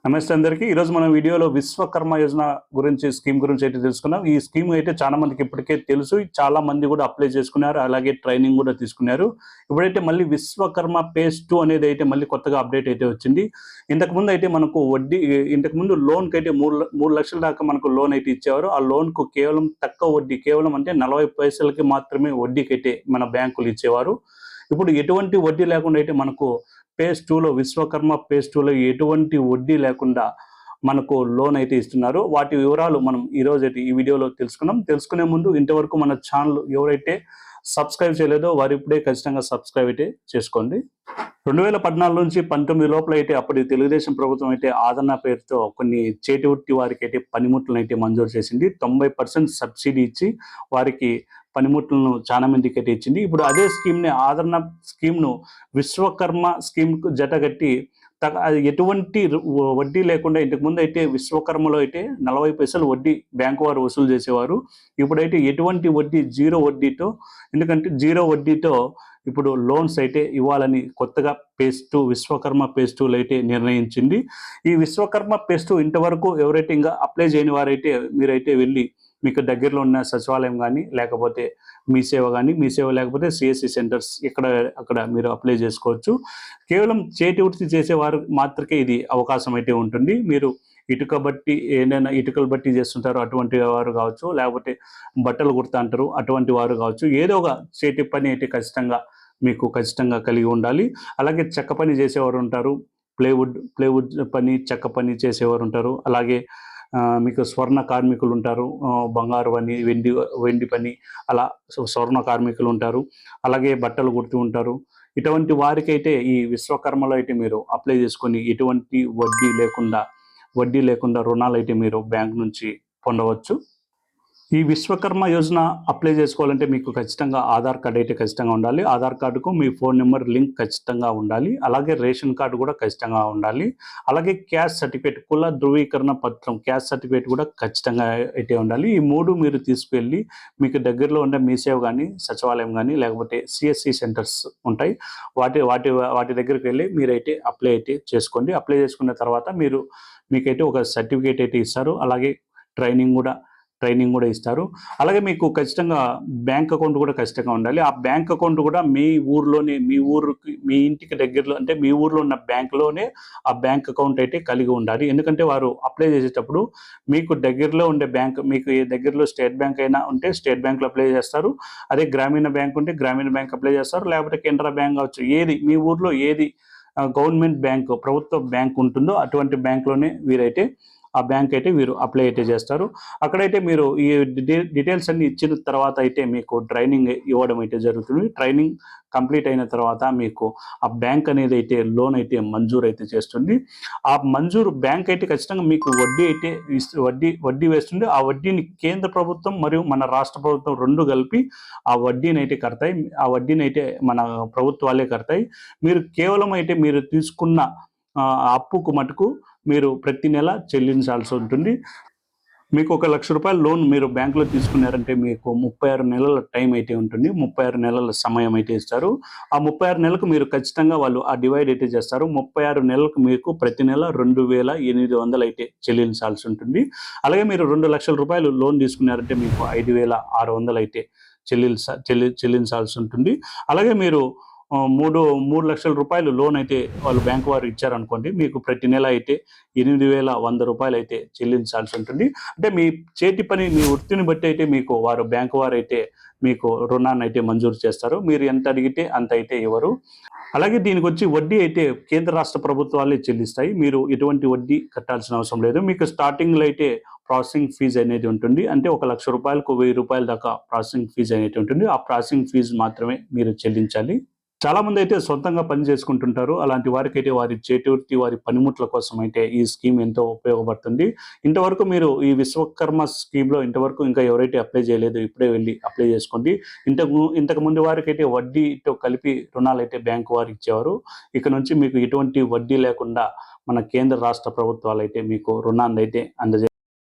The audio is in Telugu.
నమస్తే అందరికీ. ఈరోజు మనం వీడియోలో విశ్వకర్మ యోజన స్కీమ్ గురించి అయితే తెలుసుకున్నాం. ఈ స్కీమ్ అయితే చాలా మందికి ఇప్పటికే తెలుసు. చాలా మంది కూడా అప్లై చేసుకున్నారు. అలాగే ట్రైనింగ్ కూడా తీసుకున్నారు. ఇప్పుడైతే మళ్ళీ విశ్వకర్మ ఫేజ్ 2 అనేది అయితే మళ్ళీ కొత్తగా అప్డేట్ అయితే వచ్చింది. ఇంతకుముందు అయితే మనకు ఇంతకుముందు లోన్కి అయితే 3 లక్షల దాకా మనకు లోన్ అయితే ఇచ్చేవారు. ఆ లోన్కు కేవలం తక్కువ వడ్డీ, కేవలం అంటే 40 పైసలకి మాత్రమే వడ్డీకి అయితే మన బ్యాంకులు ఇచ్చేవారు. ఇప్పుడు ఎటువంటి వడ్డీ లేకుండా అయితే మనకు ఫేజ్ 2లో విశ్వకర్మ ఫేజ్ 2లో ఎటువంటి వడ్డీ లేకుండా మనకు లోన్ అయితే ఇస్తున్నారు. వాటి వివరాలు మనం ఈరోజు అయితే ఈ వీడియోలో తెలుసుకున్నాం. తెలుసుకునే ముందు ఇంతవరకు మన ఛానల్ ఎవరైతే సబ్స్క్రైబ్ చేయలేదో వారు ఇప్పుడే ఖచ్చితంగా సబ్స్క్రైబ్ అయితే చేసుకోండి. 2014 నుంచి 19 లోపల అయితే అప్పటి తెలుగుదేశం ప్రభుత్వం అయితే ఆదరణ పేరుతో కొన్ని చేతి వృత్తి వారికి అయితే పనిముట్లను అయితే మంజూరు చేసింది. 90% సబ్సిడీ ఇచ్చి వారికి పనిముట్లను చాలా మందికి అయితే ఇచ్చింది. ఇప్పుడు అదే స్కీమ్ని, ఆదరణ స్కీమ్ను విశ్వకర్మ స్కీమ్కు జతగట్టి అది ఎటువంటి వడ్డీ లేకుండా, ఇంతకుముందు అయితే విశ్వకర్మలో అయితే 40 పైసలు వడ్డీ బ్యాంకు వారు వసూలు చేసేవారు. ఇప్పుడైతే ఎటువంటి వడ్డీ, జీరో వడ్డీతో, ఎందుకంటే జీరో వడ్డీతో ఇప్పుడు లోన్స్ అయితే ఇవ్వాలని కొత్తగా ఫేజ్ 2 విశ్వకర్మ ఫేజ్ 2లో అయితే నిర్ణయించింది. ఈ విశ్వకర్మ ఫేజ్ 2 ఇంతవరకు ఎవరైతే ఇంకా అప్లై చేయని వారైతే మీరైతే వెళ్ళి మీకు దగ్గరలో ఉన్న సచివాలయం కానీ, లేకపోతే మీ సేవ లేకపోతే సిఎస్సి సెంటర్స్ అక్కడ మీరు అప్లై చేసుకోవచ్చు. కేవలం చేతి వృత్తి చేసేవారు మాత్రమే ఇది అవకాశం అయితే ఉంటుంది. మీరు ఏదైనా ఇటుకలు బట్టి చేస్తుంటారు అటువంటి వారు కావచ్చు, లేకపోతే బట్టలు కుడతా అంటారు అటువంటి వారు కావచ్చు. ఏదో ఒక చేతి పని అయితే ఖచ్చితంగా కలిగి ఉండాలి. అలాగే చెక్క పని చేసేవారు ఉంటారు, ప్లేవుడ్ పని, చెక్క పని చేసేవారు ఉంటారు. అలాగే మీకు స్వర్ణ కార్మికులు ఉంటారు, బంగారు పని, వెండి పని, అలా స్వర్ణ కార్మికులు ఉంటారు. అలాగే బట్టలు కుడుతూ ఉంటారు. ఇటువంటి వారికైతే ఈ విశ్వకర్మలో అయితే మీరు అప్లై చేసుకొని ఎటువంటి వడ్డీ లేకుండా రుణాలు అయితే మీరు బ్యాంక్ నుంచి పొందవచ్చు. ఈ విశ్వకర్మ యోజన అప్లై చేసుకోవాలంటే మీకు ఖచ్చితంగా ఆధార్ కార్డు అయితే ఖచ్చితంగా ఉండాలి. ఆధార్ కార్డుకు మీ ఫోన్ నెంబర్ లింక్ ఖచ్చితంగా ఉండాలి. అలాగే రేషన్ కార్డు కూడా ఖచ్చితంగా ఉండాలి. అలాగే క్యాస్ట్ సర్టిఫికేట్, కుల ధృవీకరణ పత్రం, క్యాస్ట్ సర్టిఫికేట్ కూడా ఖచ్చితంగా అయితే ఉండాలి. ఈ 3 మీరు తీసుకువెళ్ళి మీకు దగ్గరలో ఉండే మీ సేవ కానీ, సచివాలయం కానీ, లేకపోతే సిఎస్సి సెంటర్స్ ఉంటాయి, వాటి దగ్గరికి వెళ్ళి మీరైతే అప్లై అయితే చేసుకోండి. అప్లై చేసుకున్న తర్వాత మీకైతే ఒక సర్టిఫికేట్ అయితే ఇస్తారు. అలాగే ట్రైనింగ్ కూడా ఇస్తారు. అలాగే మీకు ఖచ్చితంగా బ్యాంక్ అకౌంట్ కూడా ఖచ్చితంగా ఉండాలి. ఆ బ్యాంక్ అకౌంట్ కూడా మీ ఇంటికి దగ్గరలో, అంటే మీ ఊర్లో ఉన్న బ్యాంకులోనే ఆ బ్యాంక్ అకౌంట్ అయితే కలిగి ఉండాలి. ఎందుకంటే వారు అప్లై చేసేటప్పుడు మీకు దగ్గరలో ఉండే బ్యాంక్, మీకు ఏ దగ్గరలో స్టేట్ బ్యాంక్ అయినా ఉంటే స్టేట్ బ్యాంక్లో అప్లై చేస్తారు. అదే గ్రామీణ బ్యాంక్ ఉంటే గ్రామీణ బ్యాంక్ అప్లై చేస్తారు. లేకపోతే కెనరా బ్యాంక్ కావచ్చు, మీ ఊర్లో ఏది గవర్నమెంట్ బ్యాంక్, ప్రభుత్వ బ్యాంక్ ఉంటుందో అటువంటి బ్యాంక్లోనే వీరైతే ఆ బ్యాంక్ అయితే వీరు అప్లై అయితే చేస్తారు. అక్కడైతే మీరు ఈ డీటెయిల్స్ అన్ని ఇచ్చిన తర్వాత అయితే మీకు ట్రైనింగ్ ఇవ్వడం అయితే జరుగుతుంది. ట్రైనింగ్ కంప్లీట్ అయిన తర్వాత మీకు ఆ బ్యాంక్ అనేది అయితే లోన్ అయితే మంజూరు అయితే చేస్తుంది. ఆ మంజూరు బ్యాంక్ అయితే ఖచ్చితంగా మీకు వడ్డీ వేస్తుంది. ఆ వడ్డీని కేంద్ర ప్రభుత్వం మరియు మన రాష్ట్ర ప్రభుత్వం 2 కలిపి ఆ వడ్డీని అయితే కడతాయి. ఆ వడ్డీని అయితే మన ప్రభుత్వాలే కడతాయి. మీరు కేవలం అయితే మీరు తీసుకున్న అప్పుకు మటుకు మీరు ప్రతి నెల చెల్లించాల్సి ఉంటుంది. మీకు 1 లక్ష రూపాయల లోన్ మీరు బ్యాంకులో తీసుకున్నారంటే మీకు 36 నెలల టైం అయితే ఉంటుంది. 36 నెలల సమయం అయితే ఇస్తారు. ఆ 36 నెలలకు మీరు ఖచ్చితంగా వాళ్ళు ఆ డివైడ్ అయితే చేస్తారు. 36 నెలలకు మీకు ప్రతి నెల 2,800 అయితే చెల్లించాల్సి ఉంటుంది. అలాగే మీరు 2 లక్షల రూపాయలు లోన్ తీసుకున్నారంటే మీకు 5,600 అయితే చెల్లించాల్సి ఉంటుంది. అలాగే మీరు 3 లక్షల రూపాయలు లోన్ అయితే వాళ్ళు బ్యాంకు వారు ఇచ్చారనుకోండి, మీకు ప్రతి నెల అయితే 8,100 రూపాయలు అయితే చెల్లించాల్సి ఉంటుంది. అంటే మీ చేతి పని, మీ వృత్తిని బట్టి అయితే మీకు బ్యాంకు వారు అయితే మీకు రుణాన్ని అయితే మంజూరు చేస్తారు. మీరు ఎంత అడిగితే అంత అయితే ఇవ్వరు. అలాగే దీనికి వచ్చి వడ్డీ అయితే కేంద్ర రాష్ట్ర ప్రభుత్వాలే చెల్లిస్తాయి. మీరు ఎటువంటి వడ్డీ కట్టాల్సిన అవసరం లేదు. మీకు స్టార్టింగ్లో అయితే ప్రాసెసింగ్ ఫీజు అనేది ఉంటుంది. అంటే 1 లక్ష రూపాయలకు 1000 రూపాయల దాకా ప్రాసెసింగ్ ఫీజు అనేది ఉంటుంది. ఆ ప్రాసెసింగ్ ఫీజు మాత్రమే మీరు చెల్లించాలి. చాలా మంది అయితే సొంతంగా పని చేసుకుంటుంటారు. అలాంటి వారికైతే వారి చేతి వృత్తి, వారి పనిముట్ల కోసం అయితే ఈ స్కీమ్ ఎంతో ఉపయోగపడుతుంది. ఇంతవరకు మీరు ఈ విశ్వకర్మ స్కీమ్లో ఇంకా ఎవరైతే అప్లై చేయలేదు, ఇప్పుడే వెళ్ళి అప్లై చేసుకోండి. ఇంతకు ముందు వారికైతే వడ్డీతో కలిపి రుణాలు అయితే బ్యాంకు వారు ఇచ్చేవారు. ఇక నుంచి మీకు ఎటువంటి వడ్డీ లేకుండా మన కేంద్ర రాష్ట్ర ప్రభుత్వాలు అయితే మీకు రుణాన్ని అయితే